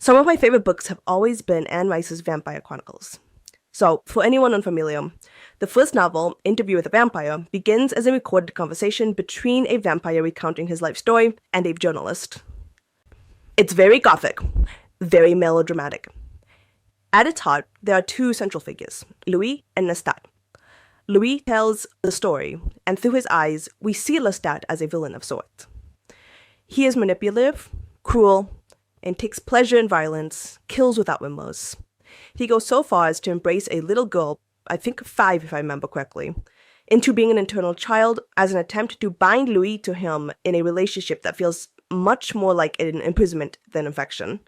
Some of my favorite books have always been Anne Rice's Vampire Chronicles. So, for anyone unfamiliar, the first novel, Interview with a Vampire, begins as a recorded conversation between a vampire recounting his life story and a journalist. It's very gothic, very melodramatic. At its heart, there are two central figures, Louis and Lestat. Louis tells the story, and through his eyes, we see Lestat as a villain of sorts. He is manipulative, cruel, and takes pleasure in violence, kills without remorse. He goes so far as to embrace a little girl, I think 5 if I remember correctly, into being an internal child as an attempt to bind Louis to him in a relationship that feels much more like an imprisonment than affection.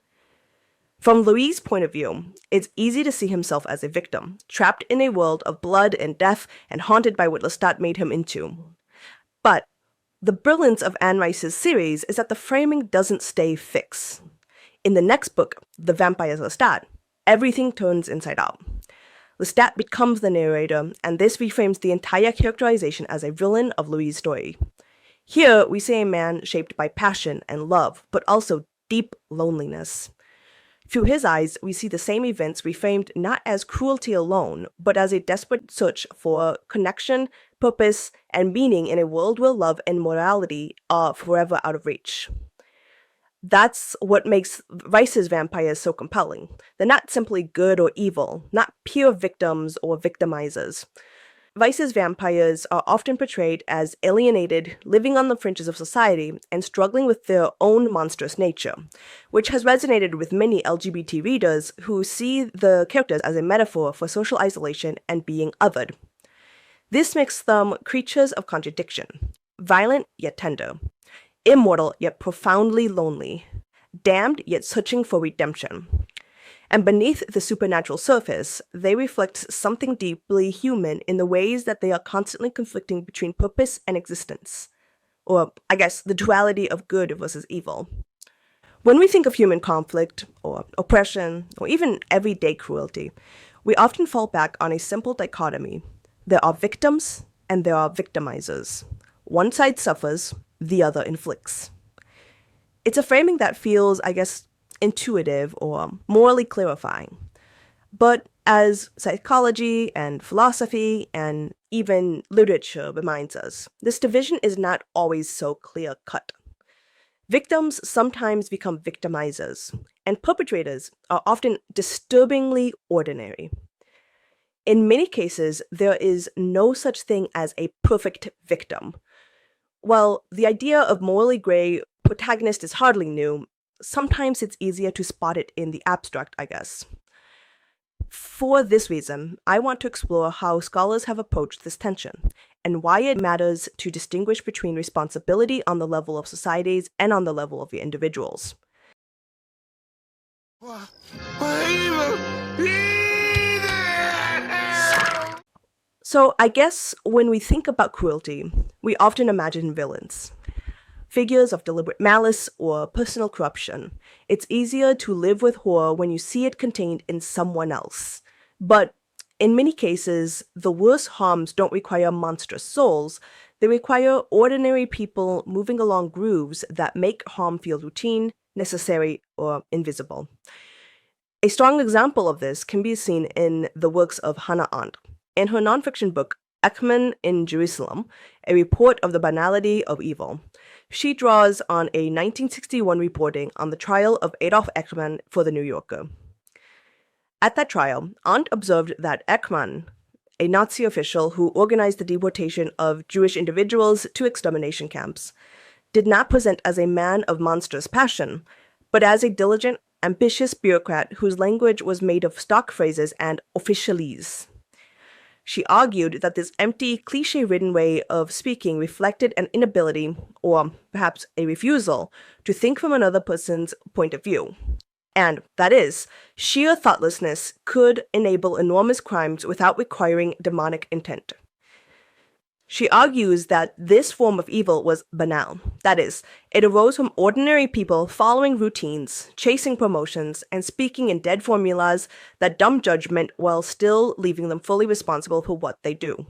From Louis' point of view, it's easy to see himself as a victim, trapped in a world of blood and death and haunted by what Lestat made him into. But the brilliance of Anne Rice's series is that the framing doesn't stay fixed. In the next book, The Vampire's Lestat, everything turns inside out. Lestat becomes the narrator, and this reframes the entire characterization as a villain of Louis' story. Here, we see a man shaped by passion and love, but also deep loneliness. Through his eyes, we see the same events reframed not as cruelty alone, but as a desperate search for connection, purpose, and meaning in a world where love and morality are forever out of reach. That's what makes Rice's vampires so compelling. They're not simply good or evil, not pure victims or victimizers. Rice's vampires are often portrayed as alienated, living on the fringes of society, and struggling with their own monstrous nature, which has resonated with many LGBT readers who see the characters as a metaphor for social isolation and being othered. This makes them creatures of contradiction, violent yet tender, immortal yet profoundly lonely, damned yet searching for redemption. And beneath the supernatural surface, they reflect something deeply human in the ways that they are constantly conflicting between purpose and existence. Or, I guess, the duality of good versus evil. When we think of human conflict, or oppression, or even everyday cruelty, we often fall back on a simple dichotomy. There are victims, and there are victimizers. One side suffers, the other inflicts. It's a framing that feels, I guess, intuitive or morally clarifying. But as psychology and philosophy and even literature reminds us, this division is not always so clear-cut. Victims sometimes become victimizers, and perpetrators are often disturbingly ordinary. In many cases, there is no such thing as a perfect victim. While the idea of morally gray protagonist is hardly new, sometimes it's easier to spot it in the abstract, I guess. For this reason, I want to explore how scholars have approached this tension, and why it matters to distinguish between responsibility on the level of societies and on the level of the individuals. So I guess when we think about cruelty, we often imagine villains. Figures of deliberate malice or personal corruption. It's easier to live with horror when you see it contained in someone else. But in many cases, the worst harms don't require monstrous souls. They require ordinary people moving along grooves that make harm feel routine, necessary, or invisible. A strong example of this can be seen in the works of Hannah Arendt. In her nonfiction book, Ekman in Jerusalem, A Report of the Banality of Evil, she draws on a 1961 reporting on the trial of Adolf Eichmann for The New Yorker. At that trial, Arendt observed that Eichmann, a Nazi official who organized the deportation of Jewish individuals to extermination camps, did not present as a man of monstrous passion, but as a diligent, ambitious bureaucrat whose language was made of stock phrases and officialese. She argued that this empty, cliché-ridden way of speaking reflected an inability, or perhaps a refusal, to think from another person's point of view. And, that is, sheer thoughtlessness could enable enormous crimes without requiring demonic intent. She argues that this form of evil was banal. That is, it arose from ordinary people following routines, chasing promotions, and speaking in dead formulas that dumb judgment while still leaving them fully responsible for what they do.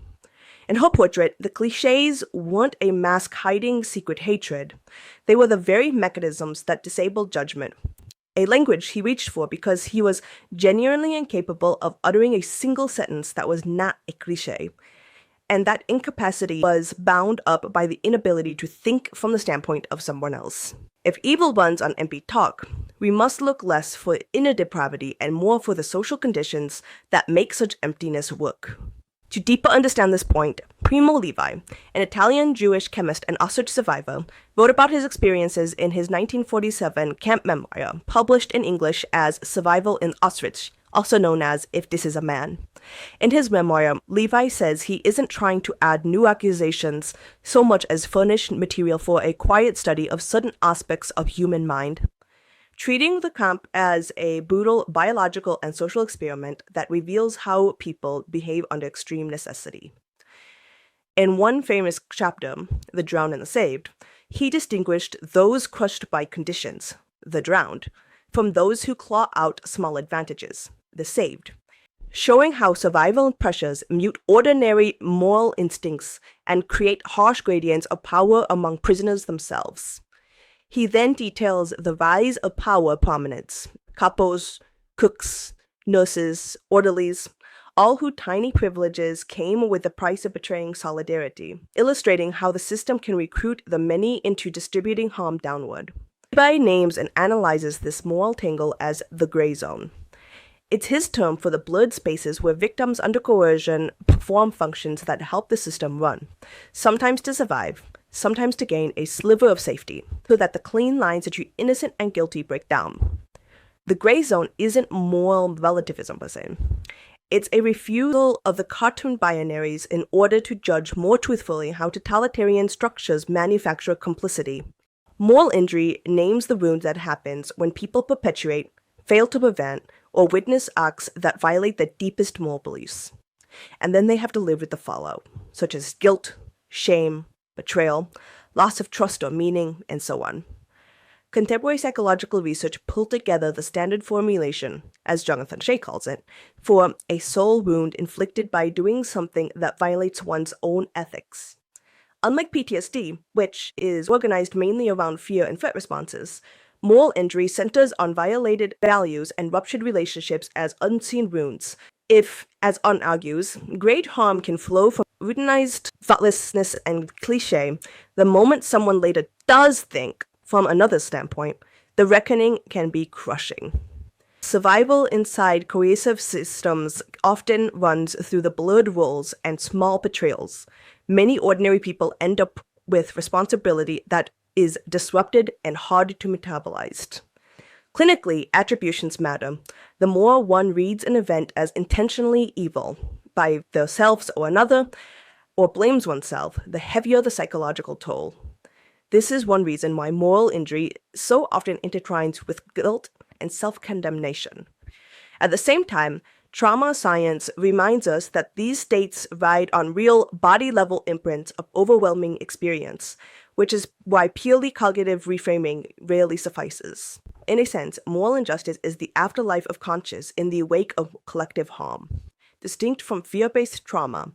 In her portrait, the cliches weren't a mask hiding secret hatred. They were the very mechanisms that disabled judgment. a language he reached for because he was genuinely incapable of uttering a single sentence that was not a cliché. And that incapacity was bound up by the inability to think from the standpoint of someone else. If evil runs on empty talk, we must look less for inner depravity and more for the social conditions that make such emptiness work. To deeper understand this point, Primo Levi, an Italian Jewish chemist and Auschwitz survivor, wrote about his experiences in his 1947 camp memoir, published in English as Survival in Auschwitz, also known as If This Is a Man. In his memoir, Levi says he isn't trying to add new accusations so much as furnish material for a quiet study of certain aspects of human mind. Treating the camp as a brutal biological and social experiment that reveals how people behave under extreme necessity. In one famous chapter, The Drowned and the Saved, he distinguished those crushed by conditions, the drowned, from those who claw out small advantages, the saved, showing how survival pressures mute ordinary moral instincts and create harsh gradients of power among prisoners themselves. He then details the rise of power prominence, capos, cooks, nurses, orderlies, all whose tiny privileges came with the price of betraying solidarity, illustrating how the system can recruit the many into distributing harm downward. Levi names and analyzes this moral tangle as the gray zone. It's his term for the blurred spaces where victims under coercion perform functions that help the system run, sometimes to survive, sometimes to gain a sliver of safety, so that the clean lines between innocent and guilty break down. The gray zone isn't moral relativism per se. It's a refusal of the cartoon binaries in order to judge more truthfully how totalitarian structures manufacture complicity. Moral injury names the wound that happens when people perpetuate, fail to prevent, or witness acts that violate their deepest moral beliefs. And then they have to live with the fallout, such as guilt, shame, betrayal, loss of trust or meaning, and so on. Contemporary psychological research pulled together the standard formulation, as Jonathan Shay calls it, for a soul wound inflicted by doing something that violates one's own ethics. Unlike PTSD, which is organized mainly around fear and threat responses, moral injury centers on violated values and ruptured relationships as unseen wounds. If, as Un argues, great harm can flow from routinized thoughtlessness and cliché, the moment someone later does think from another standpoint, the reckoning can be crushing. Survival inside cohesive systems often runs through the blurred roles and small betrayals. Many ordinary people end up with responsibility that is disrupted and hard to metabolize. Clinically, attributions matter. The more one reads an event as intentionally evil by themselves or another, or blames oneself, the heavier the psychological toll. This is one reason why moral injury so often intertwines with guilt and self-condemnation. At the same time, trauma science reminds us that these states ride on real body-level imprints of overwhelming experience, which is why purely cognitive reframing rarely suffices. In a sense, moral injustice is the afterlife of conscience in the wake of collective harm. Distinct from fear-based trauma,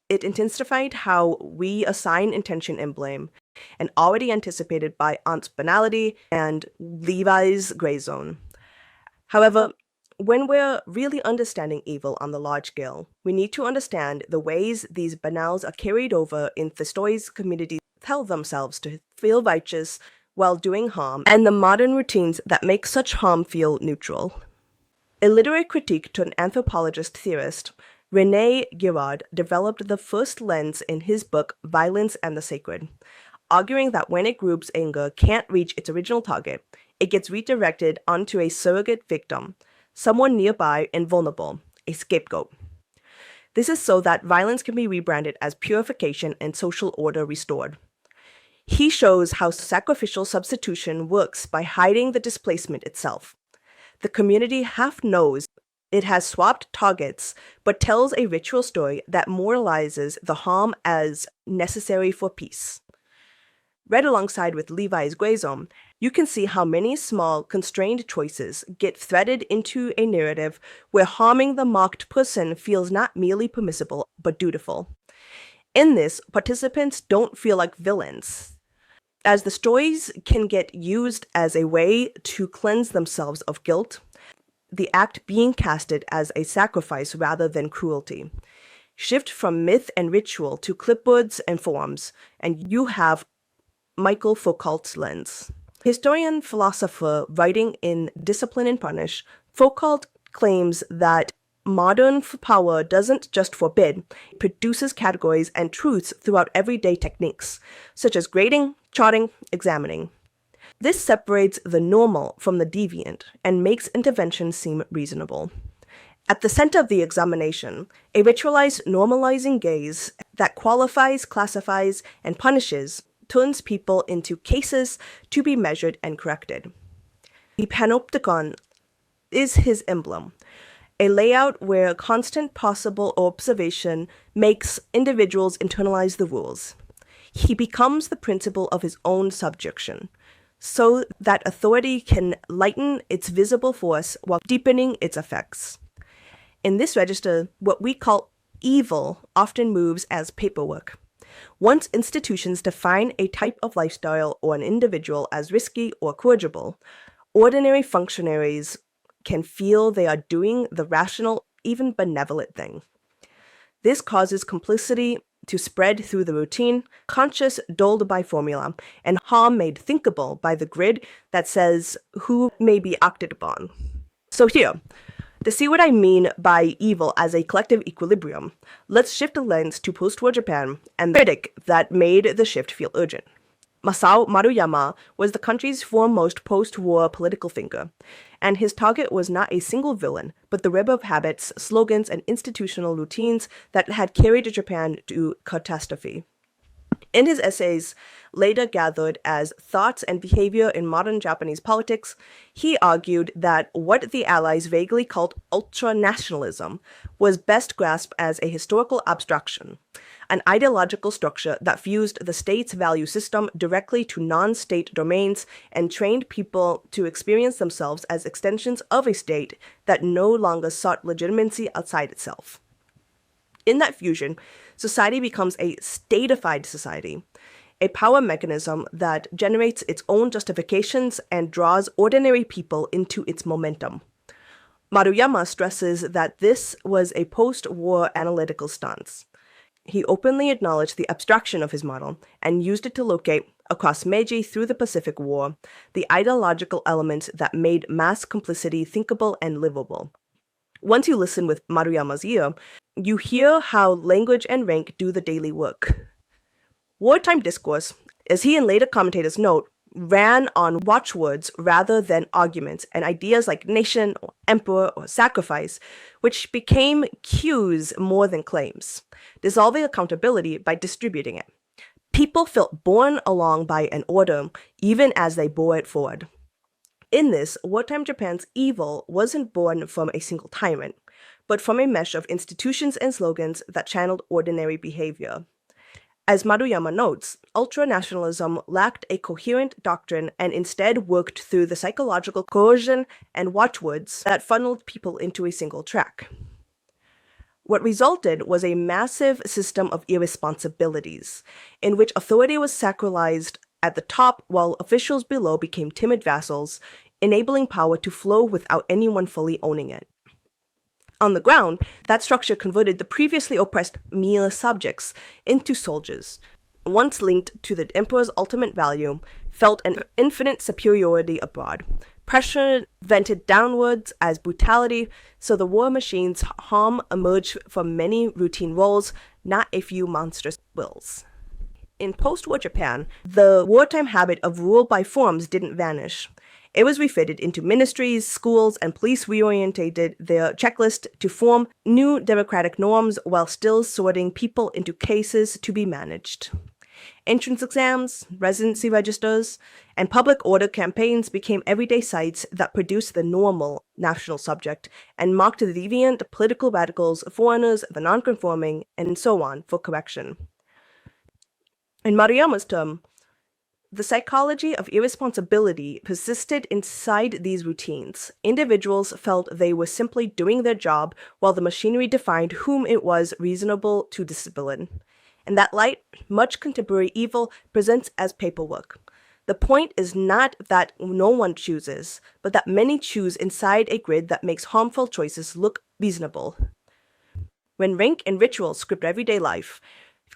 it intensified how we assign intention and blame, and already anticipated by Ant's banality and Levi's gray zone. However, when we're really understanding evil on the large scale, we need to understand the ways these banals are carried over in the stories communities tell themselves to feel righteous while doing harm, and the modern routines that make such harm feel neutral. A literary critique to an anthropologist theorist, René Girard developed the first lens in his book Violence and the Sacred, arguing that when a group's anger can't reach its original target, it gets redirected onto a surrogate victim, someone nearby and vulnerable, a scapegoat. This is so that violence can be rebranded as purification and social order restored. He shows how sacrificial substitution works by hiding the displacement itself. The community half knows it has swapped targets, but tells a ritual story that moralizes the harm as necessary for peace. Read alongside with Levi's gray zone, you can see how many small, constrained choices get threaded into a narrative where harming the mocked person feels not merely permissible, but dutiful. In this, participants don't feel like villains. As the stories can get used as a way to cleanse themselves of guilt, the act being casted as a sacrifice rather than cruelty. Shift from myth and ritual to clipboards and forms, and you have Michael Foucault's lens. Historian philosopher writing in Discipline and Punish, Foucault claims that modern power doesn't just forbid, it produces categories and truths throughout everyday techniques, such as grading, charting, examining. This separates the normal from the deviant and makes intervention seem reasonable. At the center of the examination, a ritualized normalizing gaze that qualifies, classifies, and punishes turns people into cases to be measured and corrected. The panopticon is his emblem, a layout where constant possible observation makes individuals internalize the rules. He becomes the principle of his own subjection, so that authority can lighten its visible force while deepening its effects. In this register, what we call evil often moves as paperwork. Once institutions define a type of lifestyle or an individual as risky or corrigible, ordinary functionaries can feel they are doing the rational, even benevolent thing. This causes complicity to spread through the routine, conscious dulled by formula, and harm made thinkable by the grid that says who may be acted upon. So here, to see what I mean by evil as a collective equilibrium, let's shift the lens to post-war Japan and the critic that made the shift feel urgent. Masao Maruyama was the country's foremost post-war political thinker, and his target was not a single villain, but the web of habits, slogans, and institutional routines that had carried Japan to catastrophe. In his essays, later gathered as Thoughts and Behavior in Modern Japanese Politics, he argued that what the Allies vaguely called ultra-nationalism was best grasped as a historical abstraction, an ideological structure that fused the state's value system directly to non-state domains and trained people to experience themselves as extensions of a state that no longer sought legitimacy outside itself. In that fusion, society becomes a statified society, a power mechanism that generates its own justifications and draws ordinary people into its momentum. Maruyama stresses that this was a post-war analytical stance. He openly acknowledged the abstraction of his model and used it to locate, across Meiji through the Pacific War, the ideological elements that made mass complicity thinkable and livable. Once you listen with Maruyama's ear, you hear how language and rank do the daily work. Wartime discourse, as he and later commentators note, ran on watchwords rather than arguments, and ideas like nation, or emperor, or sacrifice, which became cues more than claims, dissolving accountability by distributing it. People felt borne along by an order, even as they bore it forward. In this, wartime Japan's evil wasn't born from a single tyrant, but from a mesh of institutions and slogans that channeled ordinary behavior. As Maruyama notes, ultra-nationalism lacked a coherent doctrine and instead worked through the psychological coercion and watchwords that funneled people into a single track. What resulted was a massive system of irresponsibilities, in which authority was sacralized at the top while officials below became timid vassals, enabling power to flow without anyone fully owning it. On the ground, that structure converted the previously oppressed mere subjects into soldiers. Once linked to the emperor's ultimate value, felt an infinite superiority abroad. Pressure vented downwards as brutality, so the war machine's harm emerged from many routine roles, not a few monstrous wills. In post-war Japan, the wartime habit of rule by forms didn't vanish. It was refitted into ministries, schools, and police reorientated their checklist to form new democratic norms while still sorting people into cases to be managed. Entrance exams, residency registers, and public order campaigns became everyday sites that produced the normal national subject and mocked the deviant, political radicals, foreigners, the nonconforming, and so on for correction. In Maruyama's term, the psychology of irresponsibility persisted inside these routines. Individuals felt they were simply doing their job while the machinery defined whom it was reasonable to discipline. In that light, much contemporary evil presents as paperwork, The point is not that no one chooses, but that many choose inside a grid that makes harmful choices look reasonable. When rank and ritual script everyday life,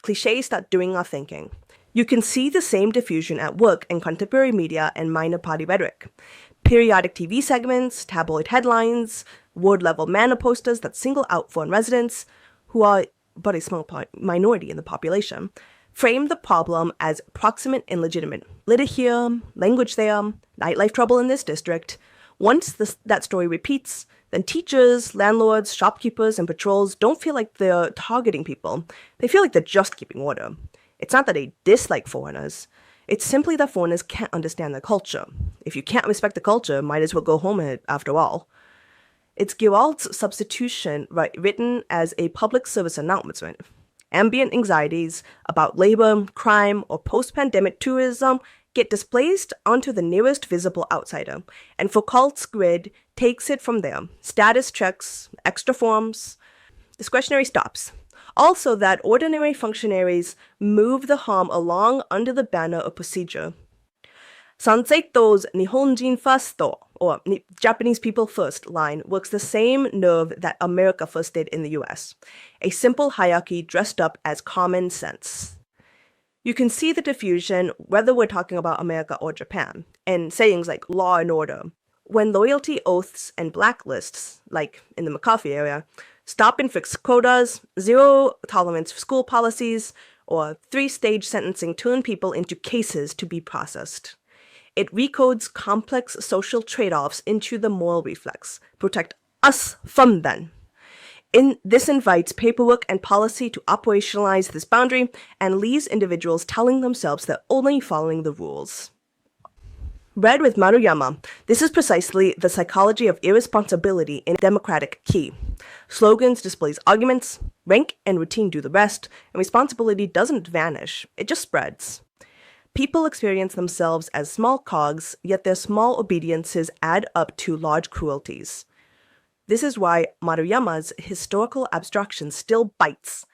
cliches start doing our thinking. You can see the same diffusion at work in contemporary media and minor party rhetoric. Periodic TV segments, tabloid headlines, ward-level manor posters that single out foreign residents, who are but a small minority in the population, frame the problem as proximate and legitimate. Litter here, language there, nightlife trouble in this district. Once that story repeats, then teachers, landlords, shopkeepers, and patrols don't feel like they're targeting people. They feel like they're just keeping order. It's not that they dislike foreigners. It's simply that foreigners can't understand the culture. If you can't respect the culture, might as well go home after all. It's Gerald's substitution written as a public service announcement. Ambient anxieties about labor, crime, or post-pandemic tourism get displaced onto the nearest visible outsider, and Foucault's grid takes it from there. Status checks, extra forms, discretionary stops. Also that ordinary functionaries move the harm along under the banner of procedure. Sanseito's Nihonjin Fasto, or Japanese people first line, works the same nerve that America first did in the US. A simple hierarchy dressed up as common sense. You can see the diffusion whether we're talking about America or Japan, and sayings like law and order. When loyalty oaths and blacklists, like in the McCarthy area, stop and fix quotas, zero tolerance for school policies, or three-stage sentencing turn people into cases to be processed. It recodes complex social trade-offs into the moral reflex. Protect us from them. This invites paperwork and policy to operationalize this boundary and leaves individuals telling themselves they're only following the rules. Read with Maruyama, this is precisely the psychology of irresponsibility in democratic key. Slogans displays arguments, rank and routine do the rest, and responsibility doesn't vanish, it just spreads. People experience themselves as small cogs, yet their small obediences add up to large cruelties. This is why Maruyama's historical abstraction still bites.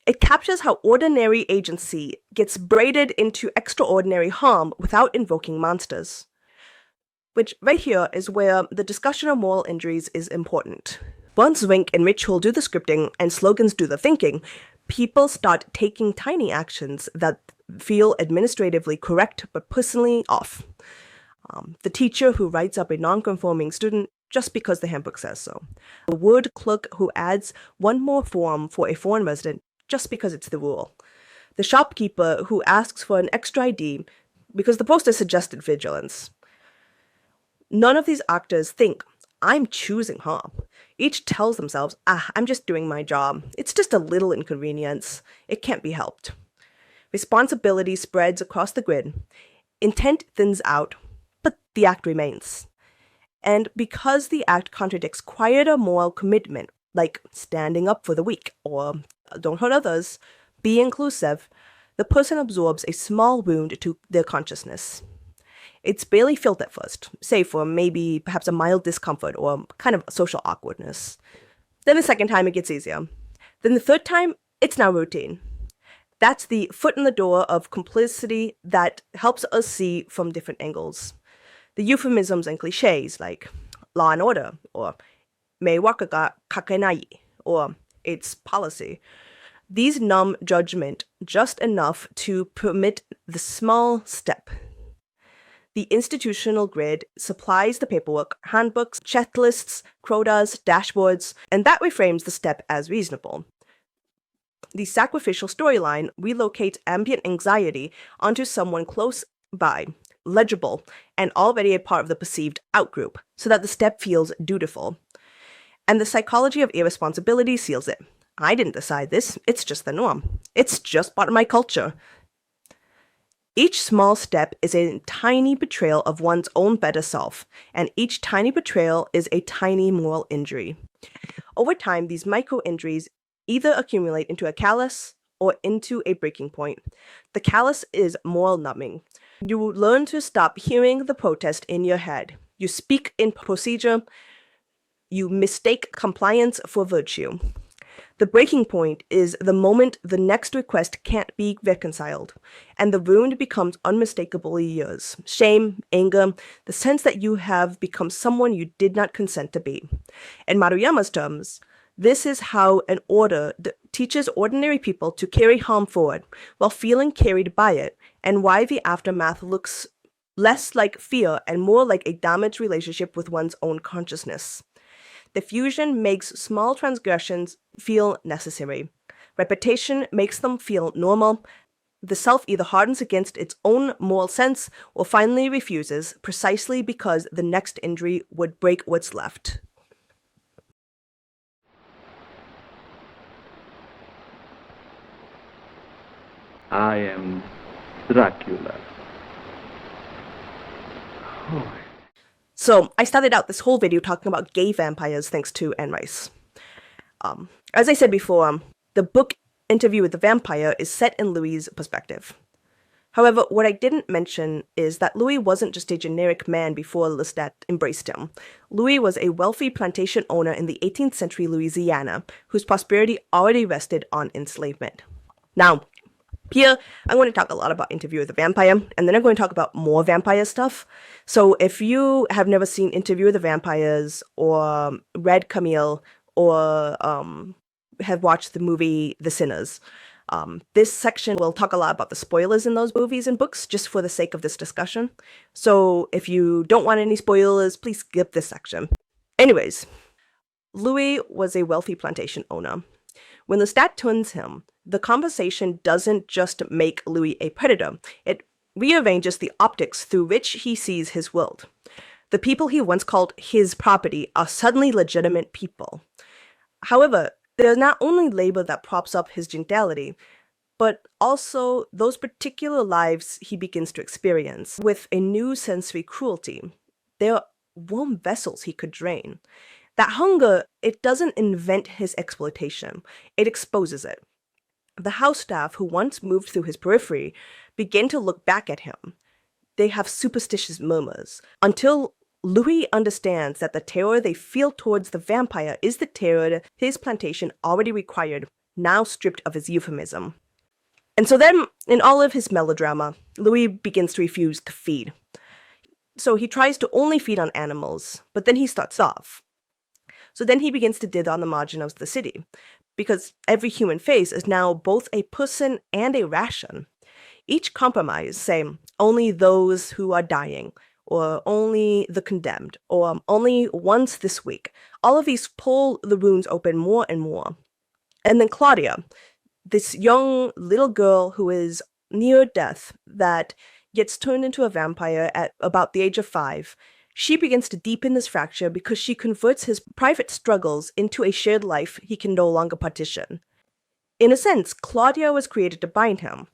It captures how ordinary agency gets braided into extraordinary harm without invoking monsters. Which right here is where the discussion of moral injuries is important. Once rank and ritual do the scripting and slogans do the thinking, people start taking tiny actions that feel administratively correct but personally off. The teacher who writes up a non-conforming student just because the handbook says so. The word clerk who adds one more form for a foreign resident just because it's the rule. The shopkeeper who asks for an extra ID because the poster suggested vigilance. None of these actors think, I'm choosing harm. Each tells themselves, I'm just doing my job. It's just a little inconvenience. It can't be helped. Responsibility spreads across the grid. Intent thins out, but the act remains. And because the act contradicts quieter moral commitment, like standing up for the weak or don't hurt others, be inclusive, the person absorbs a small wound to their consciousness. It's barely felt at first, save for maybe perhaps a mild discomfort or kind of social awkwardness. Then the second time it gets easier. Then the third time, it's now routine. That's the foot in the door of complicity that helps us see from different angles. The euphemisms and cliches like law and order, or meiwaku ga kakenai, or it's policy. These numb judgment just enough to permit the small step. The institutional grid supplies the paperwork, handbooks, checklists, quotas, dashboards, and that reframes the step as reasonable. The sacrificial storyline relocates ambient anxiety onto someone close by, legible, and already a part of the perceived outgroup, so that the step feels dutiful. And the psychology of irresponsibility seals it. I didn't decide this, it's just the norm. It's just part of my culture. Each small step is a tiny betrayal of one's own better self, and each tiny betrayal is a tiny moral injury. Over time, these micro-injuries either accumulate into a callus or into a breaking point. The callus is moral numbing. You learn to stop hearing the protest in your head. You speak in procedure. You mistake compliance for virtue. The breaking point is the moment the next request can't be reconciled, and the wound becomes unmistakably yours. Shame, anger, the sense that you have become someone you did not consent to be. In Maruyama's terms, this is how an order teaches ordinary people to carry harm forward while feeling carried by it, and why the aftermath looks less like fear and more like a damaged relationship with one's own consciousness. The fusion makes small transgressions feel necessary. Repetition makes them feel normal. The self either hardens against its own moral sense or finally refuses, precisely because the next injury would break what's left. I am Dracula. Oh. So I started out this whole video talking about gay vampires thanks to Anne Rice. As I said before, the book Interview with the Vampire is set in Louis's perspective. However, what I didn't mention is that Louis wasn't just a generic man before Lestat embraced him. Louis was a wealthy plantation owner in the 18th century Louisiana, whose prosperity already rested on enslavement. Now, here, I'm going to talk a lot about Interview with the Vampire, and then I'm going to talk about more vampire stuff. So if you have never seen Interview with the Vampires, or read Camille, or have watched the movie The Sinners, this section will talk a lot about the spoilers in those movies and books, just for the sake of this discussion. So if you don't want any spoilers, please skip this section. Anyways, Louis was a wealthy plantation owner. When Lestat turns him, the conversation doesn't just make Louis a predator, it rearranges the optics through which he sees his world. The people he once called his property are suddenly legitimate people. However, there's not only labor that props up his gentility, but also those particular lives he begins to experience with a new sensory cruelty. They're warm vessels he could drain. That hunger, it doesn't invent his exploitation, it exposes it. The house staff who once moved through his periphery begin to look back at him. They have superstitious murmurs, until Louis understands that the terror they feel towards the vampire is the terror his plantation already required, now stripped of his euphemism. And so then, in all of his melodrama, Louis begins to refuse to feed. So he tries to only feed on animals, but then he starts off. So then he begins to dither on the margin of the city, because every human face is now both a person and a ration. Each compromise, say, only those who are dying, or only the condemned, or only once this week, all of these pull the wounds open more and more. And then Claudia, this young little girl who is near death, that gets turned into a vampire at about the age of 5, she begins to deepen this fracture because she converts his private struggles into a shared life he can no longer partition. In a sense, Claudia was created to bind him.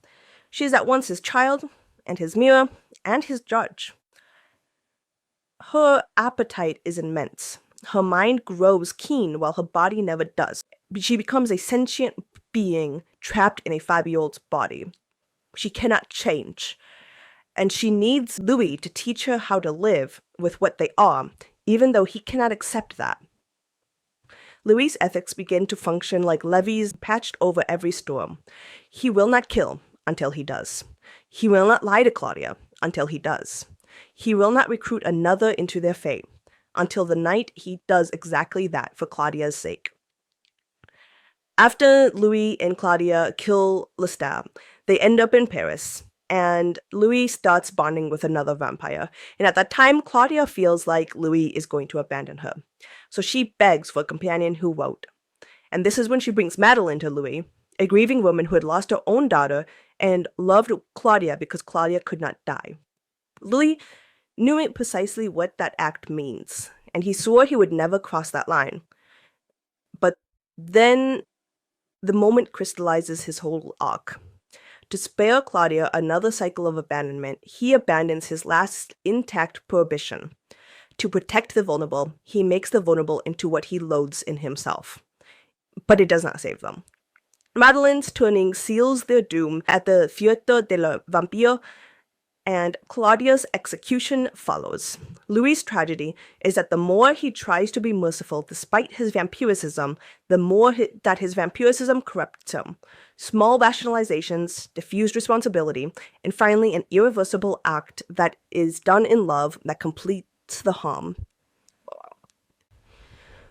She is at once his child, and his mirror, and his judge. Her appetite is immense. Her mind grows keen while her body never does. She becomes a sentient being trapped in a 5-year-old's body. She cannot change. And she needs Louis to teach her how to live with what they are, even though he cannot accept that. Louis' ethics begin to function like levees patched over every storm. He will not kill until he does. He will not lie to Claudia until he does. He will not recruit another into their fate until the night he does exactly that for Claudia's sake. After Louis and Claudia kill Lestat, they end up in Paris, and Louis starts bonding with another vampire. And at that time, Claudia feels like Louis is going to abandon her. So she begs for a companion who won't. And this is when she brings Madeline to Louis, a grieving woman who had lost her own daughter and loved Claudia because Claudia could not die. Louis knew precisely what that act means, and he swore he would never cross that line. But then the moment crystallizes his whole arc. To spare Claudia another cycle of abandonment, he abandons his last intact prohibition. To protect the vulnerable, he makes the vulnerable into what he loathes in himself. But it does not save them. Madeline's turning seals their doom at the Feuille de la Vampire, and Claudia's execution follows. Louis' tragedy is that the more he tries to be merciful despite his vampiricism, the more that his vampiricism corrupts him. Small rationalizations, diffused responsibility, and finally an irreversible act that is done in love that completes the harm.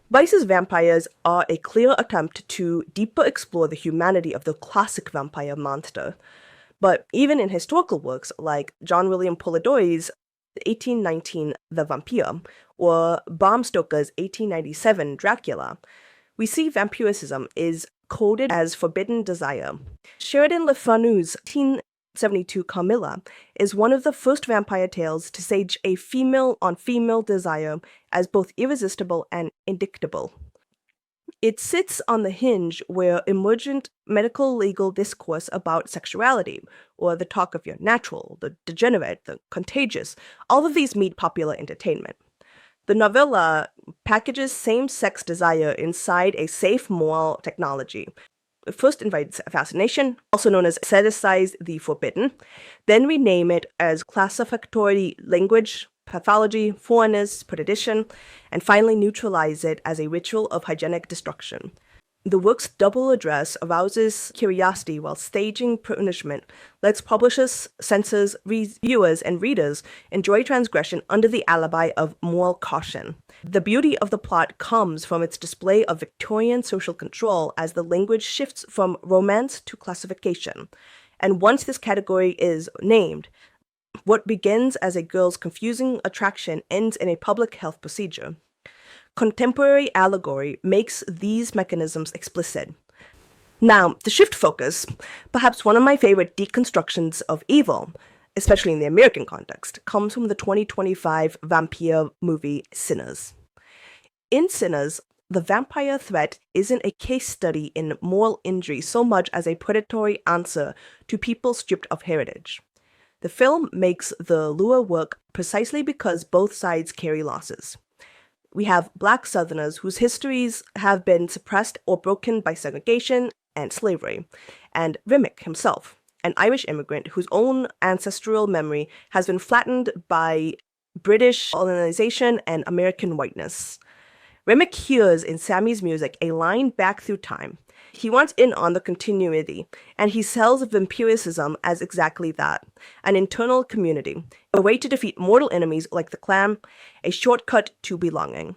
Weiss's vampires are a clear attempt to deeper explore the humanity of the classic vampire monster. But even in historical works like John William Polidori's 1819 The Vampire or Bram Stoker's 1897 Dracula, we see vampiricism is coded as forbidden desire. Sheridan Le Fanu's 1872 Carmilla is one of the first vampire tales to stage a female-on-female desire as both irresistible and indictable. It sits on the hinge where emergent medical legal discourse about sexuality, or the talk of your natural, the degenerate, the contagious, all of these meet popular entertainment. The novella packages same-sex desire inside a safe moral technology. It first invites fascination, also known as aestheticize the forbidden, then rename it as classificatory language, pathology, foreignness, perdition, and finally neutralize it as a ritual of hygienic destruction. The work's double address arouses curiosity while staging punishment, lets publishers, censors, reviewers, and readers enjoy transgression under the alibi of moral caution. The beauty of the plot comes from its display of Victorian social control as the language shifts from romance to classification. And once this category is named, what begins as a girl's confusing attraction ends in a public health procedure. Contemporary allegory makes these mechanisms explicit. Now, to shift focus, perhaps one of my favorite deconstructions of evil, especially in the American context, comes from the 2025 vampire movie Sinners. In Sinners, the vampire threat isn't a case study in moral injury so much as a predatory answer to people stripped of heritage. The film makes the lure work precisely because both sides carry losses. We have Black Southerners whose histories have been suppressed or broken by segregation and slavery, and Remick himself, an Irish immigrant whose own ancestral memory has been flattened by British colonization and American whiteness. Remick hears in Sammy's music a line back through time. He wants in on the continuity, and he sells vampiricism as exactly that, an internal community, a way to defeat mortal enemies like the Clan, a shortcut to belonging.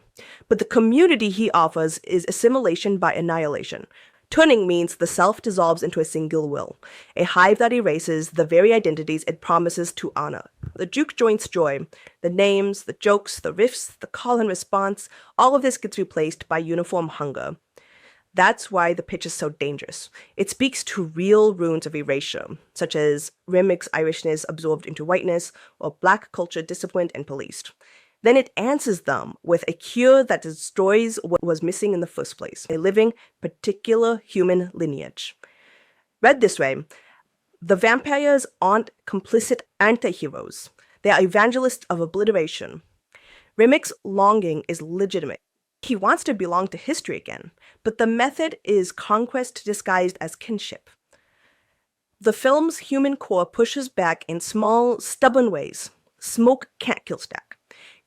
But the community he offers is assimilation by annihilation. Turning means the self dissolves into a single will, a hive that erases the very identities it promises to honor. The juke joint's joy, the names, the jokes, the riffs, the call and response, all of this gets replaced by uniform hunger. That's why the pitch is so dangerous. It speaks to real wounds of erasure, such as Remick's Irishness absorbed into whiteness, or Black culture disciplined and policed. Then it answers them with a cure that destroys what was missing in the first place, a living, particular human lineage. Read this way, the vampires aren't complicit anti-heroes. They are evangelists of obliteration. Remick's longing is legitimate. He wants to belong to history again, but the method is conquest disguised as kinship. The film's human core pushes back in small, stubborn ways. Smoke can't kill Stack.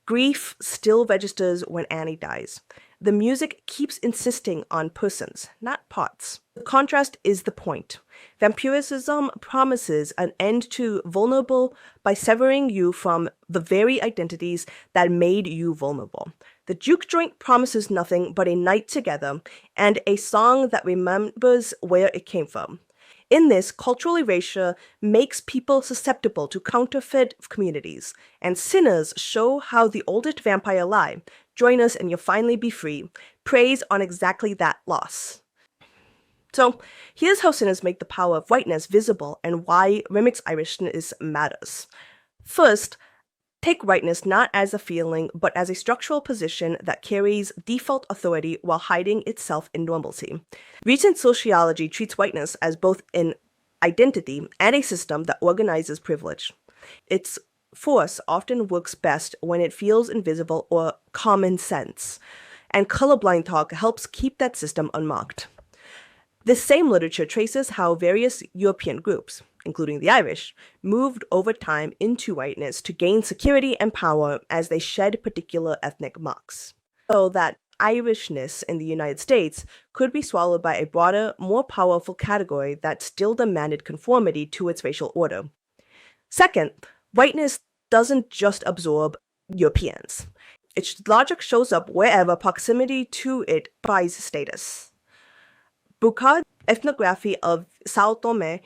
Grief still registers when Annie dies. The music keeps insisting on persons, not parts. The contrast is the point. Vampiricism promises an end to vulnerable by severing you from the very identities that made you vulnerable. The juke joint promises nothing but a night together and a song that remembers where it came from. In this, cultural erasure makes people susceptible to counterfeit communities, and Sinners show how the oldest vampire lie, join us and you'll finally be free, preys on exactly that loss. So here's how Sinners make the power of whiteness visible and why Remick's Irishness matters. First, take whiteness not as a feeling, but as a structural position that carries default authority while hiding itself in normalcy. Recent sociology treats whiteness as both an identity and a system that organizes privilege. Its force often works best when it feels invisible or common sense, and colorblind talk helps keep that system unmarked. This same literature traces how various European groups, including the Irish, moved over time into whiteness to gain security and power as they shed particular ethnic marks. So that Irishness in the United States could be swallowed by a broader, more powerful category that still demanded conformity to its racial order. Second, whiteness doesn't just absorb Europeans. Its logic shows up wherever proximity to it buys status. Boucard's ethnography of Sao Tome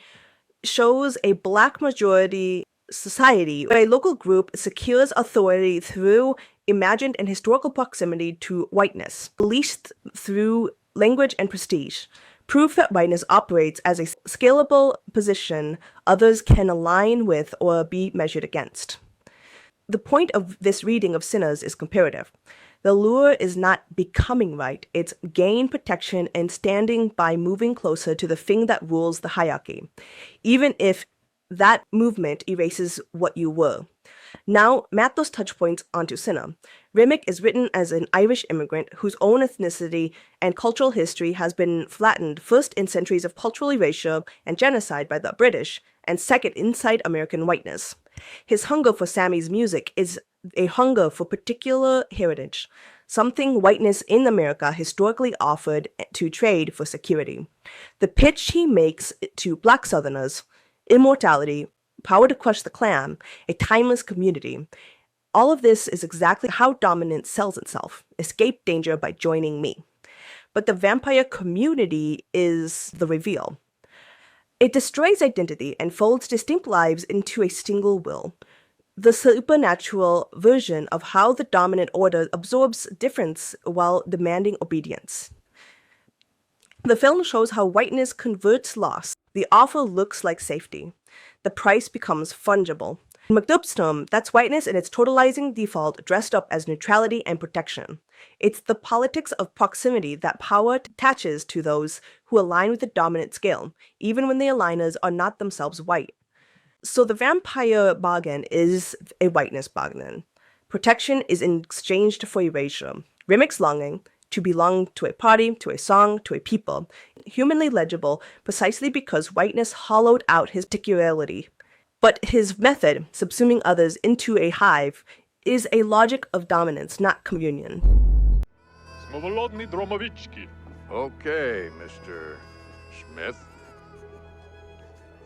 shows a black majority society where a local group secures authority through imagined and historical proximity to whiteness, leased through language and prestige, proof that whiteness operates as a scalable position others can align with or be measured against. The point of this reading of Sinners is comparative. The lure is not becoming right, it's gain protection and standing by moving closer to the thing that rules the hierarchy, even if that movement erases what you were. Now, map those touchpoints onto Sinner. Remick is written as an Irish immigrant whose own ethnicity and cultural history has been flattened first in centuries of cultural erasure and genocide by the British, and second inside American whiteness. His hunger for Sammy's music is a hunger for particular heritage, something whiteness in America historically offered to trade for security. The pitch he makes to Black Southerners, immortality, power to crush the Klan, a timeless community. All of this is exactly how dominance sells itself. Escape danger by joining me. But the vampire community is the reveal. It destroys identity and folds distinct lives into a single will. The supernatural version of how the dominant order absorbs difference while demanding obedience. The film shows how whiteness converts loss. The offer looks like safety. The price becomes fungible. In McDurb's term, that's whiteness in its totalizing default dressed up as neutrality and protection. It's the politics of proximity that power attaches to those who align with the dominant scale, even when the aligners are not themselves white. So the vampire bargain is a whiteness bargain. Protection is exchanged for erasure. Remick's longing, to belong to a party, to a song, to a people, humanly legible precisely because whiteness hollowed out his particularity. But his method, subsuming others into a hive, is a logic of dominance, not communion. Okay, Mr. Smith.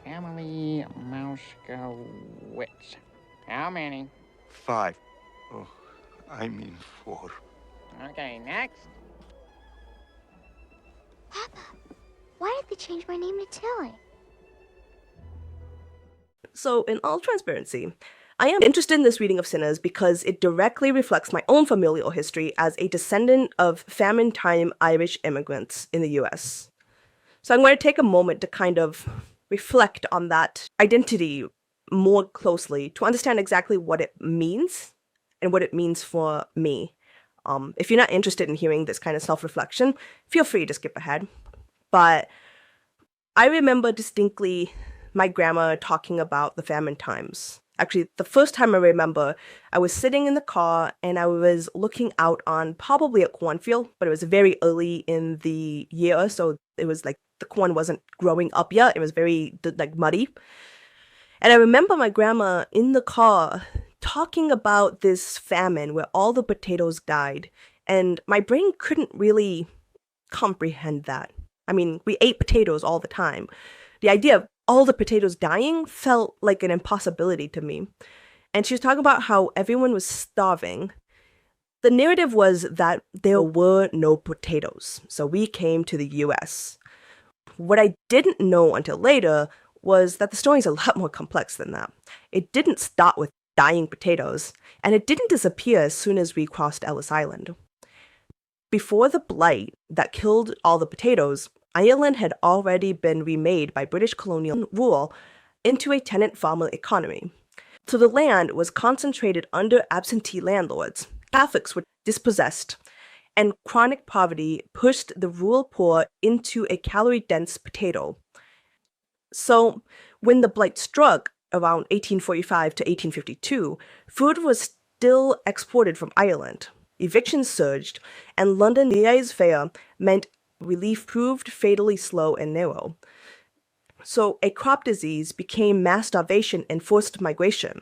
Family Mauskowitz. How many? 5. Oh, I mean 4. Okay, next. Papa, why did they change my name to Tilly? So, in all transparency, I am interested in this reading of Sinners because it directly reflects my own familial history as a descendant of famine-time Irish immigrants in the US. So I'm going to take a moment to kind of reflect on that identity more closely to understand exactly what it means and what it means for me. If you're not interested in hearing this kind of self-reflection, feel free to skip ahead. But I remember distinctly my grandma talking about the famine times. Actually, the first time I remember, I was sitting in the car and I was looking out on probably a cornfield, but it was very early in the year, so it was like the corn wasn't growing up yet. It was very muddy. And I remember my grandma in the car talking about this famine where all the potatoes died, and my brain couldn't really comprehend that. I mean, we ate potatoes all the time. The idea of all the potatoes dying felt like an impossibility to me. And she was talking about how everyone was starving. The narrative was that there were no potatoes, so we came to the US. What I didn't know until later was that the story is a lot more complex than that. It didn't start with dying potatoes, and it didn't disappear as soon as we crossed Ellis Island. Before the blight that killed all the potatoes, Ireland had already been remade by British colonial rule into a tenant-farmer economy. So the land was concentrated under absentee landlords, Catholics were dispossessed, and chronic poverty pushed the rural poor into a calorie-dense potato. So when the blight struck around 1845 to 1852, food was still exported from Ireland. Evictions surged, and London laissez-faire meant relief proved fatally slow and narrow. So a crop disease became mass starvation and forced migration.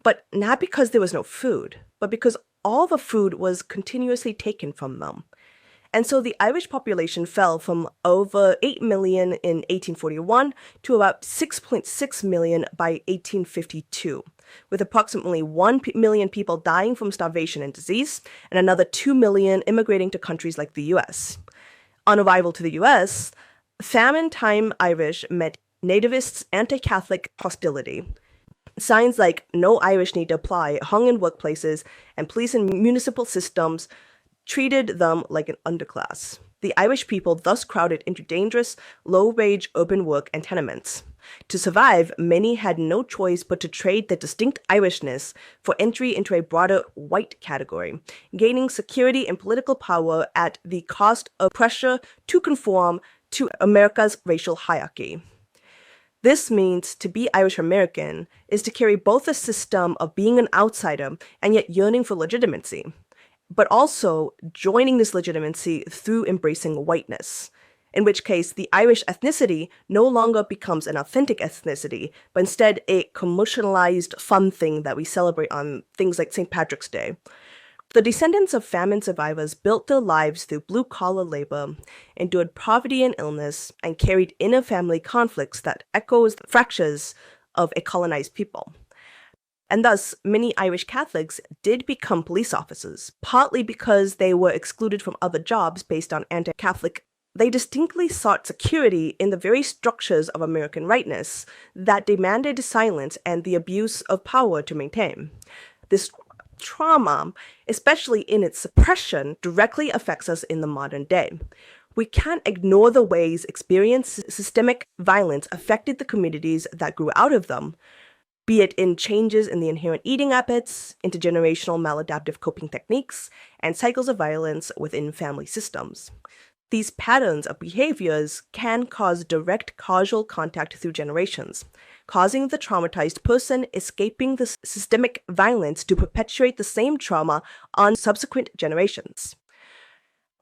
But not because there was no food, but because all the food was continuously taken from them. And so the Irish population fell from over 8 million in 1841 to about 6.6 million by 1852, with approximately 1 million people dying from starvation and disease, and another 2 million immigrating to countries like the US. On arrival to the US, famine-time Irish met nativists' anti-Catholic hostility. Signs like "No Irish Need to Apply" hung in workplaces, and police and municipal systems treated them like an underclass. The Irish people thus crowded into dangerous, low-wage urban work and tenements. To survive, many had no choice but to trade their distinct Irishness for entry into a broader white category, gaining security and political power at the cost of pressure to conform to America's racial hierarchy. This means to be Irish American is to carry both a system of being an outsider and yet yearning for legitimacy, but also joining this legitimacy through embracing whiteness, in which case the Irish ethnicity no longer becomes an authentic ethnicity, but instead a commercialized fun thing that we celebrate on things like St. Patrick's Day. The descendants of famine survivors built their lives through blue-collar labor, endured poverty and illness, and carried inner family conflicts that echoes the fractures of a colonized people. And thus, many Irish Catholics did become police officers, partly because they were excluded from other jobs based on anti-Catholic. They distinctly sought security in the very structures of American rightness that demanded silence and the abuse of power to maintain. This trauma, especially in its suppression, directly affects us in the modern day. We can't ignore the ways experienced systemic violence affected the communities that grew out of them, be it in changes in the inherent eating habits, intergenerational maladaptive coping techniques, and cycles of violence within family systems. These patterns of behaviors can cause direct causal contact through generations, causing the traumatized person escaping the systemic violence to perpetuate the same trauma on subsequent generations.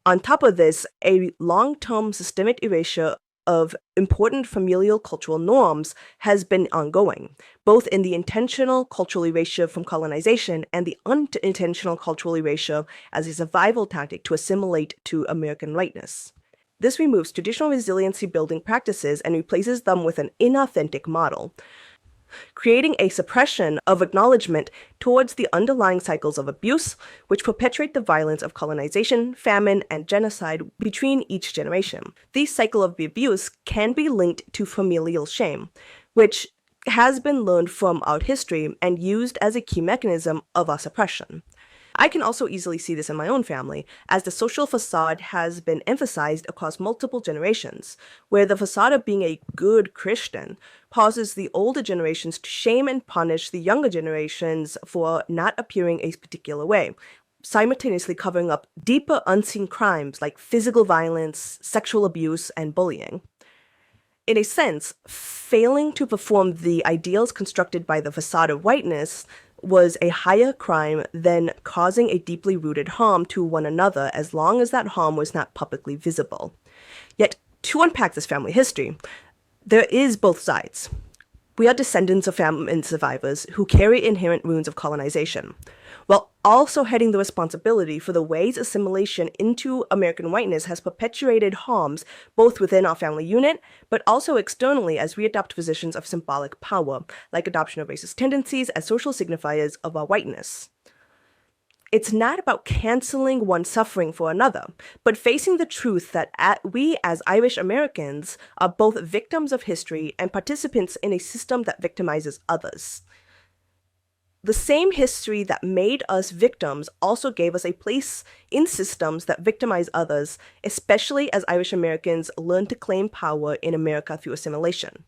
On top of this, a long-term systemic erasure of important familial cultural norms has been ongoing, both in the intentional cultural erasure from colonization and the unintentional cultural erasure as a survival tactic to assimilate to American rightness. This removes traditional resiliency building practices and replaces them with an inauthentic model, creating a suppression of acknowledgement towards the underlying cycles of abuse, which perpetuate the violence of colonization, famine, and genocide between each generation. These cycles of abuse can be linked to familial shame, which has been learned from art history and used as a key mechanism of our suppression. I can also easily see this in my own family, as the social facade has been emphasized across multiple generations, where the facade of being a good Christian causes the older generations to shame and punish the younger generations for not appearing a particular way, simultaneously covering up deeper unseen crimes like physical violence, sexual abuse, and bullying. In a sense, failing to perform the ideals constructed by the facade of whiteness was a higher crime than causing a deeply rooted harm to one another as long as that harm was not publicly visible. Yet, to unpack this family history, there is both sides. We are descendants of famine survivors who carry inherent wounds of colonization, while also heading the responsibility for the ways assimilation into American whiteness has perpetuated harms both within our family unit, but also externally as we adopt positions of symbolic power, like adoption of racist tendencies as social signifiers of our whiteness. It's not about canceling one suffering for another, but facing the truth that we as Irish Americans are both victims of history and participants in a system that victimizes others. The same history that made us victims also gave us a place in systems that victimize others, especially as Irish Americans learn to claim power in America through assimilation.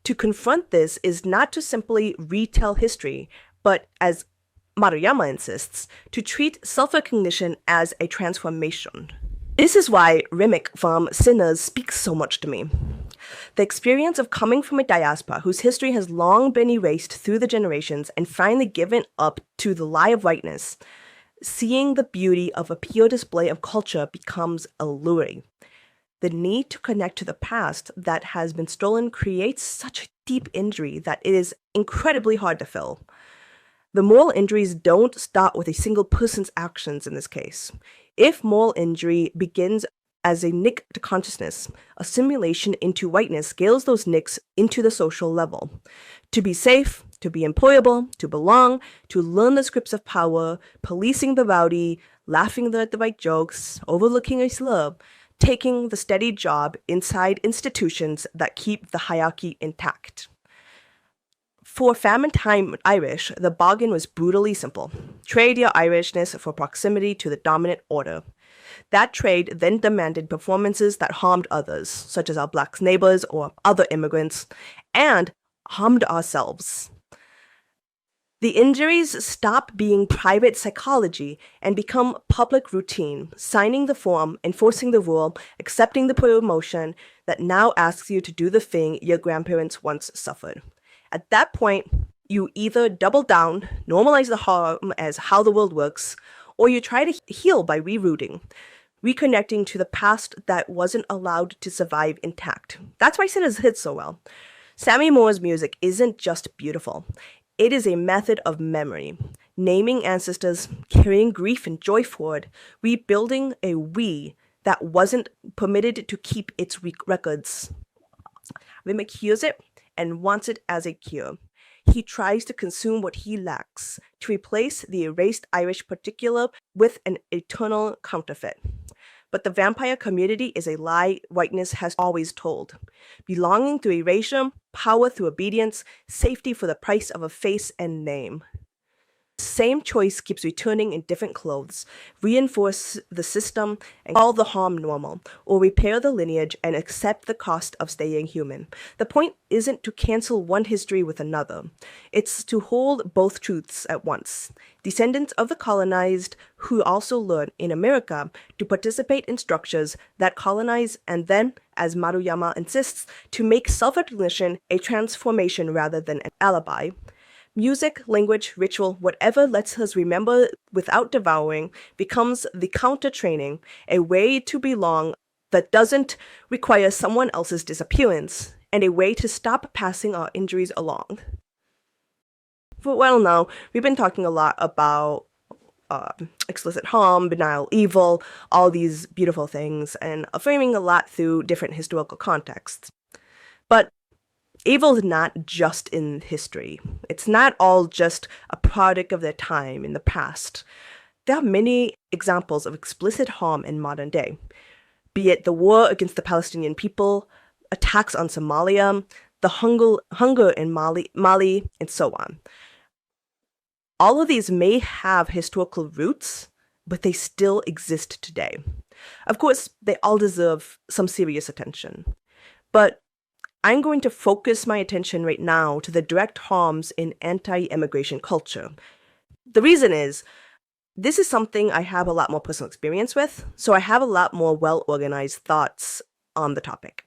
To confront this is not to simply retell history, but as Maruyama insists, to treat self-recognition as a transformation. This is why Remick from Sinners speaks so much to me. The experience of coming from a diaspora whose history has long been erased through the generations and finally given up to the lie of whiteness, seeing the beauty of a pure display of culture becomes alluring. the need to connect to the past that has been stolen creates such a deep injury that it is incredibly hard to fill. The moral injuries don't start with a single person's actions in this case. If moral injury begins as a nick to consciousness, assimilation into whiteness scales those nicks into the social level. To be safe, to be employable, to belong, to learn the scripts of power, policing the rowdy, laughing at the right jokes, overlooking a slur, taking the steady job inside institutions that keep the hierarchy intact. For famine time Irish, the bargain was brutally simple. Trade your Irishness for proximity to the dominant order. That trade then demanded performances that harmed others, such as our black neighbors or other immigrants, and harmed ourselves. The injuries stop being private psychology and become public routine, signing the form, enforcing the rule, accepting the promotion that now asks you to do the thing your grandparents once suffered. At that point, you either double down, normalize the harm as how the world works, or you try to heal by rerouting, reconnecting to the past that wasn't allowed to survive intact. That's why Sinners hit so well. Sammy Moore's music isn't just beautiful. It is a method of memory, naming ancestors, carrying grief and joy forward, rebuilding a we that wasn't permitted to keep its records. Rimick hears it and wants it as a cure. He tries to consume what he lacks, to replace the erased Irish particular with an eternal counterfeit. But the vampire community is a lie whiteness has always told. Belonging through erasure, power through obedience, safety for the price of a face and name. Same choice keeps returning in different clothes, reinforce the system and call the harm normal, or repair the lineage and accept the cost of staying human. The point isn't to cancel one history with another. It's to hold both truths at once. Descendants of the colonized who also learn in America to participate in structures that colonize and then, as Maruyama insists, to make self-recognition a transformation rather than an alibi. Music, language, ritual, whatever lets us remember without devouring, becomes the counter-training, a way to belong that doesn't require someone else's disappearance, and a way to stop passing our injuries along. For a while now, we've been talking a lot about explicit harm, banal evil, all these beautiful things, and affirming a lot through different historical contexts. But evil is not just in history. It's not all just a product of their time in the past. There are many examples of explicit harm in modern day, be it the war against the Palestinian people, attacks on Somalia, the hunger in Mali, and so on. All of these may have historical roots, but they still exist today. Of course, they all deserve some serious attention. But I'm going to focus my attention right now to the direct harms in anti-immigration culture. The reason is, this is something I have a lot more personal experience with, so I have a lot more well-organized thoughts on the topic.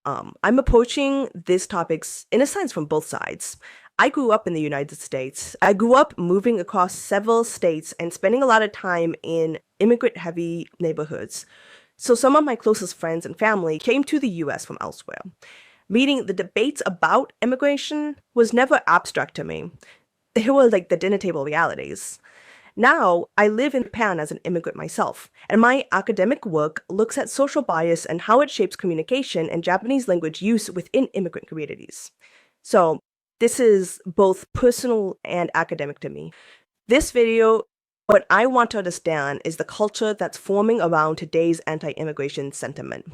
I'm approaching these topics, in a sense, from both sides. I grew up in the United States. I grew up moving across several states and spending a lot of time in immigrant-heavy neighborhoods. So some of my closest friends and family came to the US from elsewhere. Meaning the debates about immigration was never abstract to me. They were like the dinner table realities. Now, I live in Japan as an immigrant myself, and my academic work looks at social bias and how it shapes communication and Japanese language use within immigrant communities. So, this is both personal and academic to me. This video, what I want to understand is the culture that's forming around today's anti-immigration sentiment.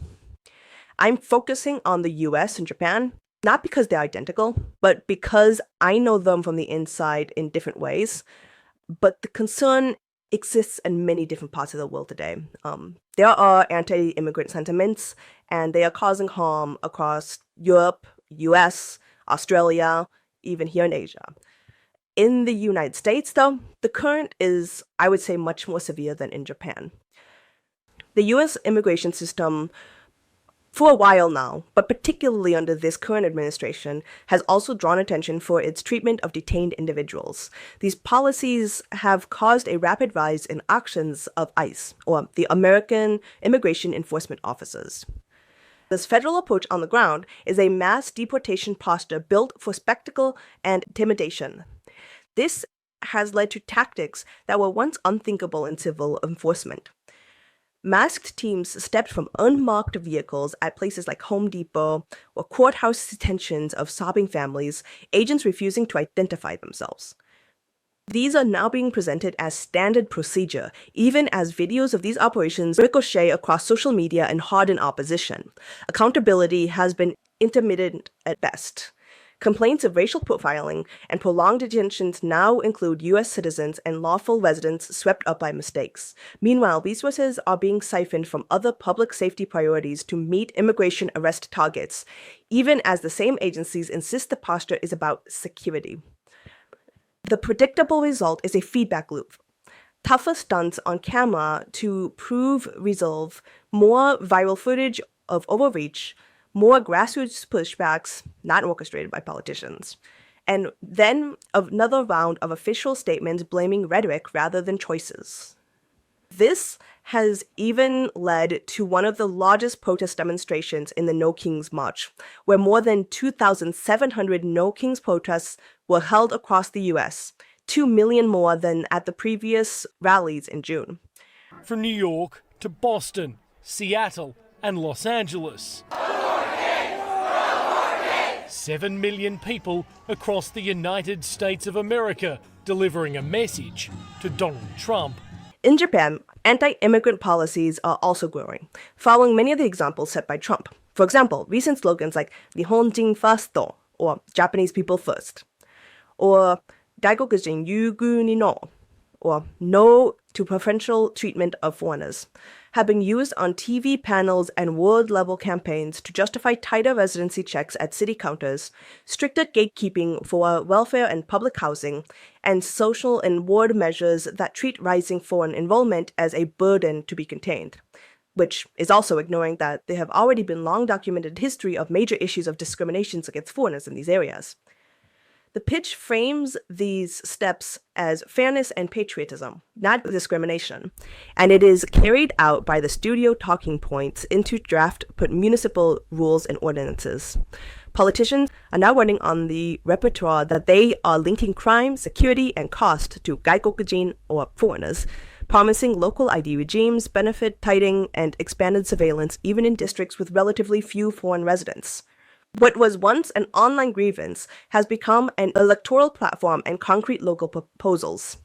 I'm focusing on the US and Japan, not because they're identical, but because I know them from the inside in different ways. But the concern exists in many different parts of the world today. There are anti-immigrant sentiments, and they are causing harm across Europe, US, Australia, even here in Asia. In the United States, though, the current is, I would say, much more severe than in Japan. The US immigration system for a while now, but particularly under this current administration, has also drawn attention for its treatment of detained individuals. These policies have caused a rapid rise in actions of ICE, or the American Immigration Enforcement Officers. This federal approach on the ground is a mass deportation posture built for spectacle and intimidation. This has led to tactics that were once unthinkable in civil enforcement. Masked teams stepped from unmarked vehicles at places like Home Depot or courthouse detentions of sobbing families, agents refusing to identify themselves. These are now being presented as standard procedure, even as videos of these operations ricochet across social media and harden opposition. Accountability has been intermittent at best. Complaints of racial profiling and prolonged detentions now include U.S. citizens and lawful residents swept up by mistakes. Meanwhile, resources are being siphoned from other public safety priorities to meet immigration arrest targets, even as the same agencies insist the posture is about security. The predictable result is a feedback loop. Tougher stunts on camera to prove resolve, more viral footage of overreach, more grassroots pushbacks, not orchestrated by politicians, and then another round of official statements blaming rhetoric rather than choices. This has even led to one of the largest protest demonstrations in the No Kings March, where more than 2,700 No Kings protests were held across the US, 2 million more than at the previous rallies in June. From New York to Boston, Seattle, and Los Angeles. 7 million people across the United States of America delivering a message to Donald Trump. In Japan, anti-immigrant policies are also growing, following many of the examples set by Trump. For example, recent slogans like Nihonjin First, or Japanese people first, or Gaikokujin Yugu ni no, or no to preferential treatment of foreigners, have been used on TV panels and world-level campaigns to justify tighter residency checks at city counters, stricter gatekeeping for welfare and public housing, and social and ward measures that treat rising foreign enrollment as a burden to be contained, which is also ignoring that there have already been long-documented history of major issues of discriminations against foreigners in these areas. The pitch frames these steps as fairness and patriotism, not discrimination, and it is carried out by the studio talking points into draft municipal rules and ordinances. Politicians are now running on the repertoire that they are linking crime, security, and cost to gaikokujin, or foreigners, promising local ID regimes, benefit tightening, and expanded surveillance even in districts with relatively few foreign residents. What was once an online grievance has become an electoral platform and concrete local proposals.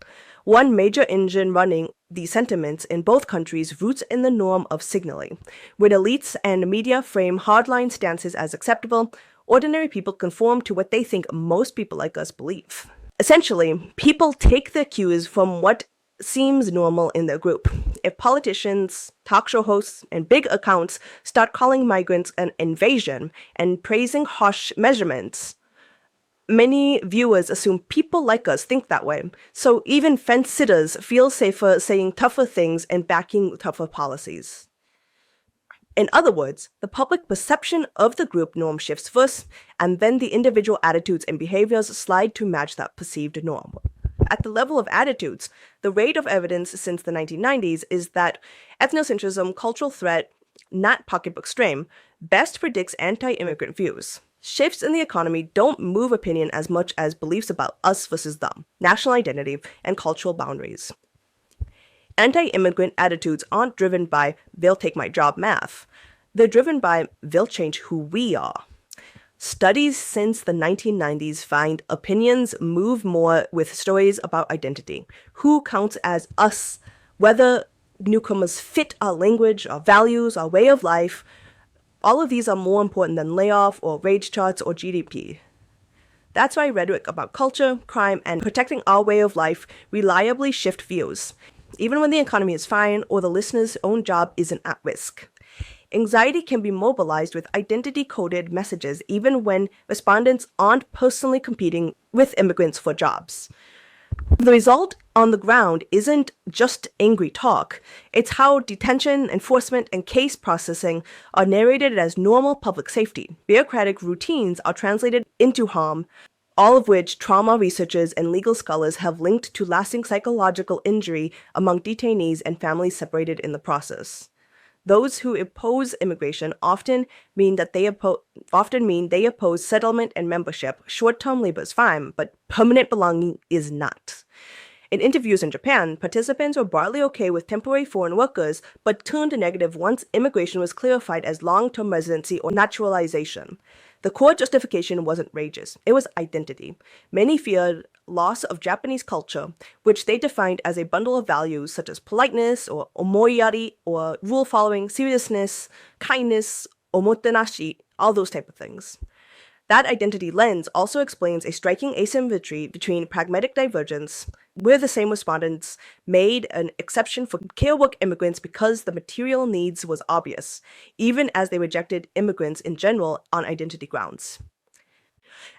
One major engine running these sentiments in both countries roots in the norm of signaling. When elites and media frame hardline stances as acceptable, ordinary people conform to what they think most people like us believe. Essentially, people take their cues from what seems normal in their group. If politicians, talk show hosts, and big accounts start calling migrants an invasion and praising harsh measurements, many viewers assume people like us think that way, so even fence sitters feel safer saying tougher things and backing tougher policies. In other words, the public perception of the group norm shifts first, and then the individual attitudes and behaviors slide to match that perceived norm. At the level of attitudes, the rate of evidence since the 1990s is that ethnocentrism, cultural threat, not pocketbook strain, best predicts anti-immigrant views. Shifts in the economy don't move opinion as much as beliefs about us versus them, national identity, and cultural boundaries. Anti-immigrant attitudes aren't driven by they'll take my job math. They're driven by they'll change who we are. Studies since the 1990s find opinions move more with stories about identity. Who counts as us? Whether newcomers fit our language, our values, our way of life. All of these are more important than layoff or wage charts or GDP. That's why rhetoric about culture, crime, and protecting our way of life reliably shift views, even when the economy is fine or the listener's own job isn't at risk. Anxiety can be mobilized with identity-coded messages even when respondents aren't personally competing with immigrants for jobs. The result on the ground isn't just angry talk. It's how detention, enforcement, and case processing are narrated as normal public safety. Bureaucratic routines are translated into harm, all of which trauma researchers and legal scholars have linked to lasting psychological injury among detainees and families separated in the process. Those who oppose immigration often mean they oppose settlement and membership. Short-term labor is fine, but permanent belonging is not. In interviews in Japan, participants were broadly okay with temporary foreign workers, but turned negative once immigration was clarified as long-term residency or naturalization. The core justification wasn't wages, it was identity. Many feared loss of Japanese culture, which they defined as a bundle of values such as politeness or omoiyari or rule following, seriousness, kindness, omotenashi, all those type of things. That identity lens also explains a striking asymmetry between pragmatic divergence, where the same respondents made an exception for care work immigrants because the material needs was obvious, even as they rejected immigrants in general on identity grounds.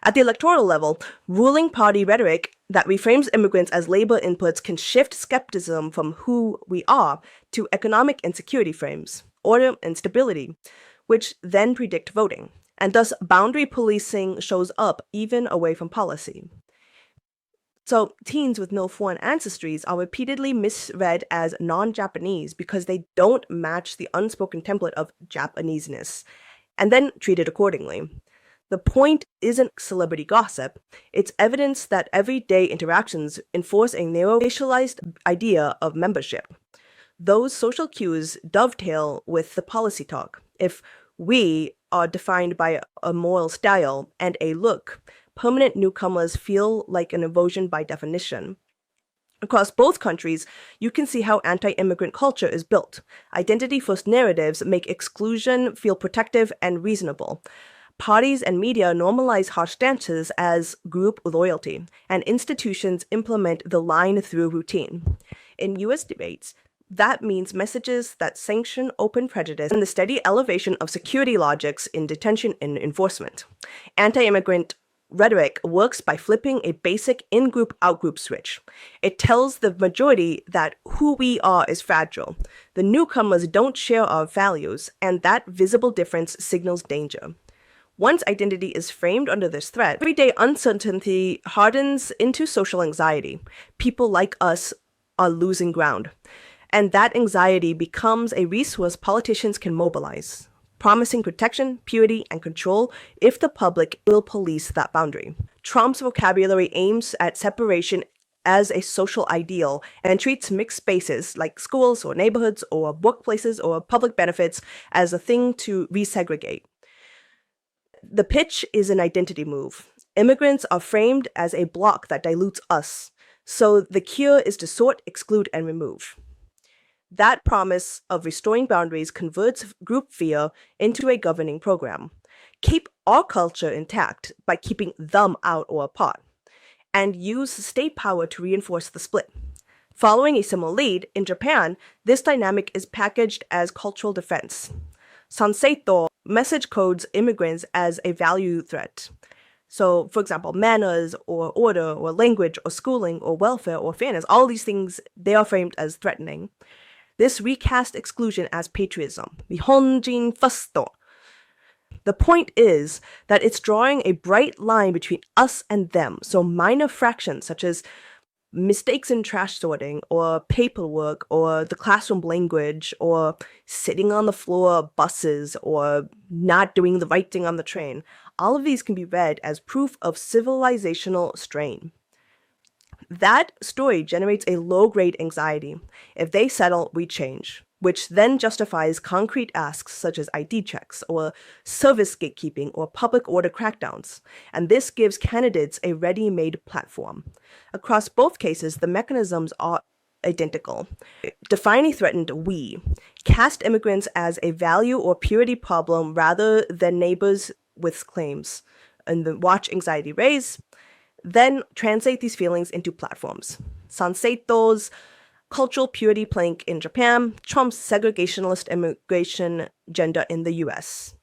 At the electoral level, ruling party rhetoric that reframes immigrants as labor inputs can shift skepticism from who we are to economic insecurity frames, order and stability, which then predict voting. And thus boundary policing shows up even away from policy. So teens with no foreign ancestries are repeatedly misread as non-Japanese because they don't match the unspoken template of Japaneseness, and then treated accordingly. The point isn't celebrity gossip, it's evidence that everyday interactions enforce a narrow racialized idea of membership. Those social cues dovetail with the policy talk. If we are defined by a moral style and a look, permanent newcomers feel like an erosion by definition. Across both countries, you can see how anti-immigrant culture is built. Identity-first narratives make exclusion feel protective and reasonable. Parties and media normalize harsh stances as group loyalty, and institutions implement the line through routine. In US debates, that means messages that sanction open prejudice and the steady elevation of security logics in detention and enforcement. Anti-immigrant rhetoric works by flipping a basic in-group, out-group switch. It tells the majority that who we are is fragile. The newcomers don't share our values, and that visible difference signals danger. Once identity is framed under this threat, everyday uncertainty hardens into social anxiety. People like us are losing ground. And that anxiety becomes a resource politicians can mobilize, promising protection, purity, and control if the public will police that boundary. Trump's vocabulary aims at separation as a social ideal and treats mixed spaces like schools or neighborhoods or workplaces or public benefits as a thing to resegregate. The pitch is an identity move. Immigrants are framed as a block that dilutes us, so the cure is to sort, exclude, and remove. That promise of restoring boundaries converts group fear into a governing program. Keep our culture intact by keeping them out or apart, and use state power to reinforce the split. Following a similar lead, in Japan, this dynamic is packaged as cultural defense. Sanseito message codes immigrants as a value threat. So, for example, manners or order or language or schooling or welfare or fairness, all these things, they are framed as threatening. This recast exclusion as patriotism, Nihonjin Fusto. The point is that it's drawing a bright line between us and them, so minor fractions such as mistakes in trash sorting or paperwork or the classroom language or sitting on the floor of buses or not doing the right thing on the train, all of these can be read as proof of civilizational strain. That story generates a low-grade anxiety. If they settle, we change, which then justifies concrete asks such as ID checks or service gatekeeping or public order crackdowns, and this gives candidates a ready-made platform. Across both cases, the mechanisms are identical. Define a threatened we. Cast immigrants as a value or purity problem rather than neighbors with claims, and then watch anxiety raise. Then translate these feelings into platforms. Sanseito's cultural purity plank in Japan trumps segregationalist immigration agenda in the US.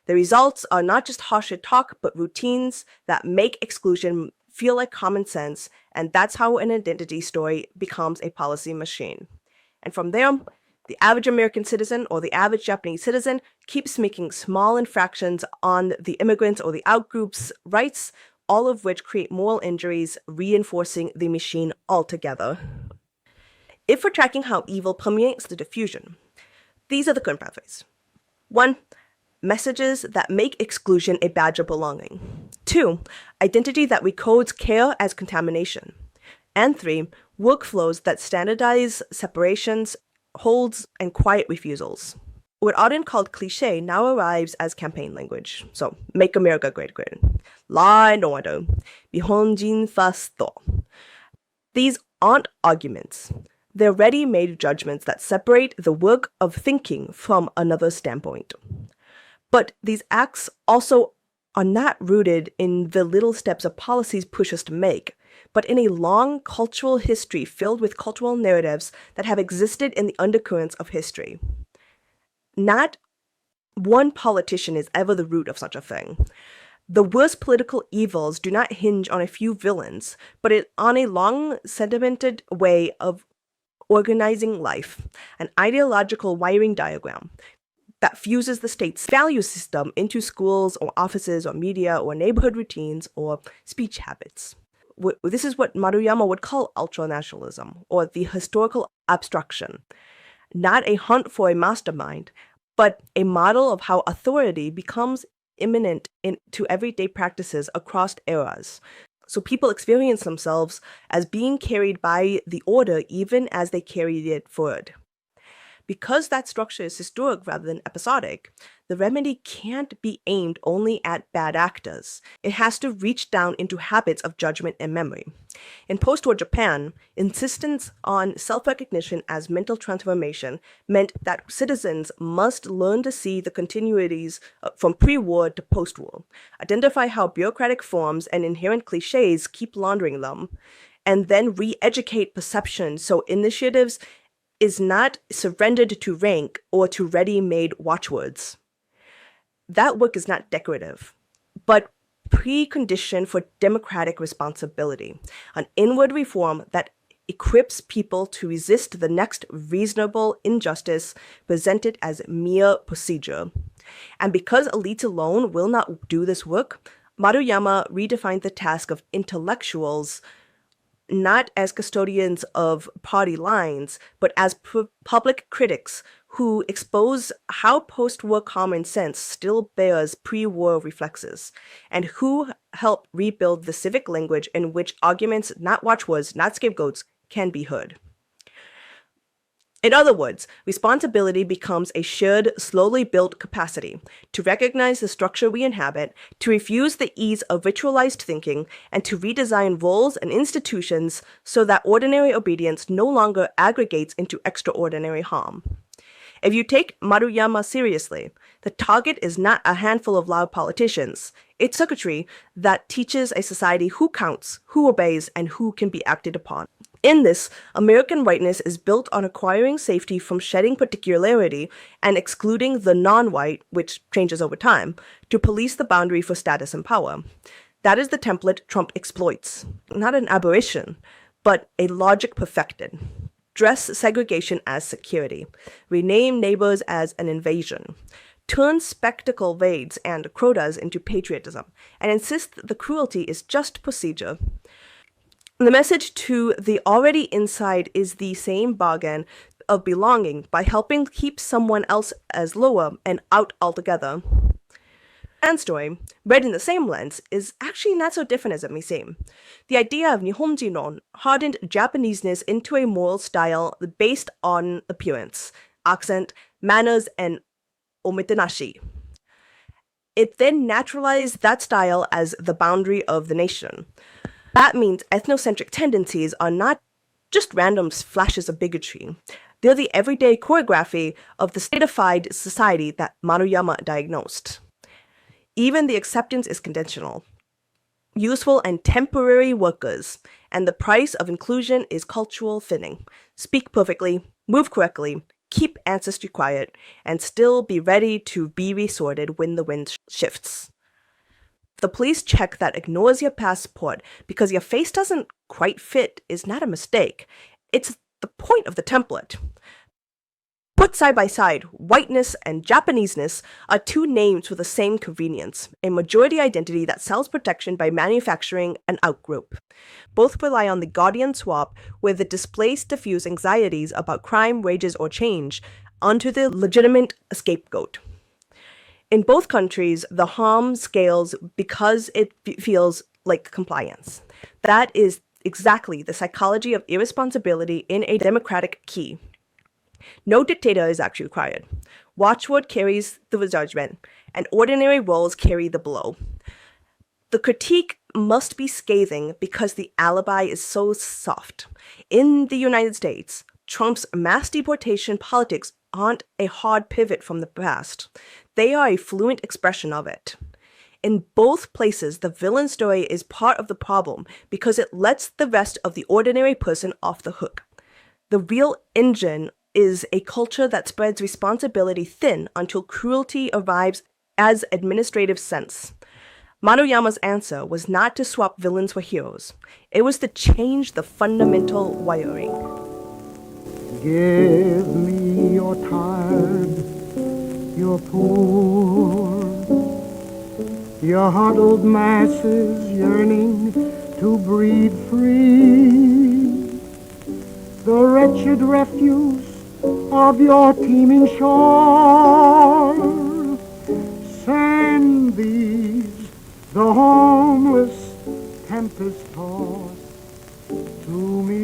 The results are not just harsher talk, but routines that make exclusion feel like common sense, and that's how an identity story becomes a policy machine. And from there, the average American citizen or the average Japanese citizen keeps making small infractions on the immigrants or the outgroup's rights, all of which create moral injuries, reinforcing the machine altogether. If we're tracking how evil permeates the diffusion, these are the current pathways. 1. Messages that make exclusion a badge of belonging. 2. Identity that recodes care as contamination. And 3. Workflows that standardize separations, holds, and quiet refusals. What Auden called cliché now arrives as campaign language. So, make America great again. Law and order. Nihonjin first. These aren't arguments. They're ready-made judgments that separate the work of thinking from another standpoint. But these acts also are not rooted in the little steps of policies push us to make, but in a long cultural history filled with cultural narratives that have existed in the undercurrents of history. Not one politician is ever the root of such a thing. The worst political evils do not hinge on a few villains, but on a long, sedimented way of organizing life, an ideological wiring diagram that fuses the state's value system into schools or offices or media or neighborhood routines or speech habits. This is what Maruyama would call ultranationalism, or the historical abstraction. Not a hunt for a mastermind, but a model of how authority becomes immanent into everyday practices across eras. So people experience themselves as being carried by the order even as they carry it forward. Because that structure is historic rather than episodic, the remedy can't be aimed only at bad actors. It has to reach down into habits of judgment and memory. In post-war Japan, insistence on self-recognition as mental transformation meant that citizens must learn to see the continuities from pre-war to post-war, identify how bureaucratic forms and inherent cliches keep laundering them, and then re-educate perception so initiatives is not surrendered to rank or to ready-made watchwords. That work is not decorative, but precondition for democratic responsibility, an inward reform that equips people to resist the next reasonable injustice presented as mere procedure. And because elites alone will not do this work, Maruyama redefined the task of intellectuals not as custodians of party lines, but as public critics who expose how post-war common sense still bears pre-war reflexes, and who help rebuild the civic language in which arguments, not watchwords, not scapegoats, can be heard. In other words, responsibility becomes a shared, slowly built capacity to recognize the structure we inhabit, to refuse the ease of ritualized thinking, and to redesign roles and institutions so that ordinary obedience no longer aggregates into extraordinary harm. If you take Maruyama seriously, the target is not a handful of loud politicians. It's circuitry that teaches a society who counts, who obeys, and who can be acted upon. In this, American whiteness is built on acquiring safety from shedding particularity and excluding the non-white, which changes over time, to police the boundary for status and power. That is the template Trump exploits. Not an aberration, but a logic perfected. Dress segregation as security. Rename neighbors as an invasion. Turn spectacle raids and quotas into patriotism, and insist that the cruelty is just procedure. The message to the already inside is the same bargain of belonging by helping keep someone else as lower and out altogether. And story, read in the same lens, is actually not so different as it may seem. The idea of Nihonjinon hardened Japaneseness into a moral style based on appearance, accent, manners, and omotenashi. It then naturalized that style as the boundary of the nation. That means ethnocentric tendencies are not just random flashes of bigotry. They're the everyday choreography of the statified society that Maruyama diagnosed. Even the acceptance is conditional. Useful and temporary workers, and the price of inclusion is cultural thinning. Speak perfectly, move correctly, keep ancestry quiet, and still be ready to be resorted when the wind shifts. The police check that ignores your passport because your face doesn't quite fit is not a mistake. It's the point of the template. Put side by side, whiteness and Japaneseness are two names for the same convenience, a majority identity that sells protection by manufacturing an outgroup. Both rely on the Gaudian swap, where the displaced diffuse anxieties about crime, wages, or change onto the legitimate scapegoat. In both countries, the harm scales because it feels like compliance. That is exactly the psychology of irresponsibility in a democratic key. No dictator is actually required. Watchword carries the judgment, and ordinary roles carry the blow. The critique must be scathing because the alibi is so soft. In the United States, Trump's mass deportation politics aren't a hard pivot from the past. They are a fluent expression of it. In both places, the villain story is part of the problem because it lets the rest of the ordinary person off the hook. The real engine is a culture that spreads responsibility thin until cruelty arrives as administrative sense. Maruyama's answer was not to swap villains for heroes. It was to change the fundamental wiring. Give me your tired, your poor, your huddled masses yearning to breathe free, the wretched refuse of your teeming shore. Send these, the homeless, tempest-tossed, to me.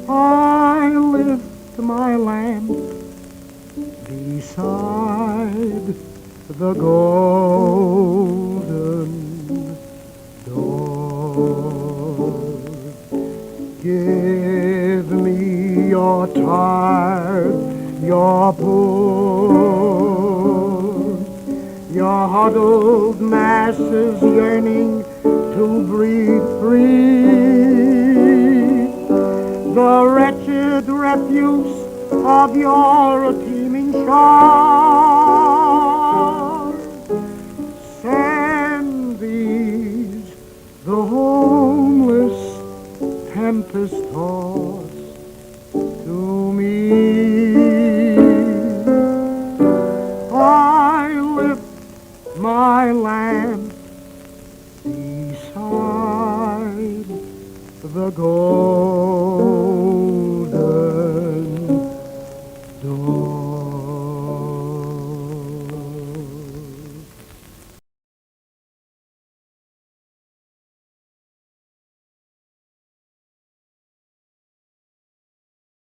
I lift my lamp beside the golden door. Give me your tired, your poor, your huddled masses yearning to breathe free, the wretched refuse of your teeming shore. Send these, the homeless, tempest-tossed, to me. I lift my lamp beside the golden door.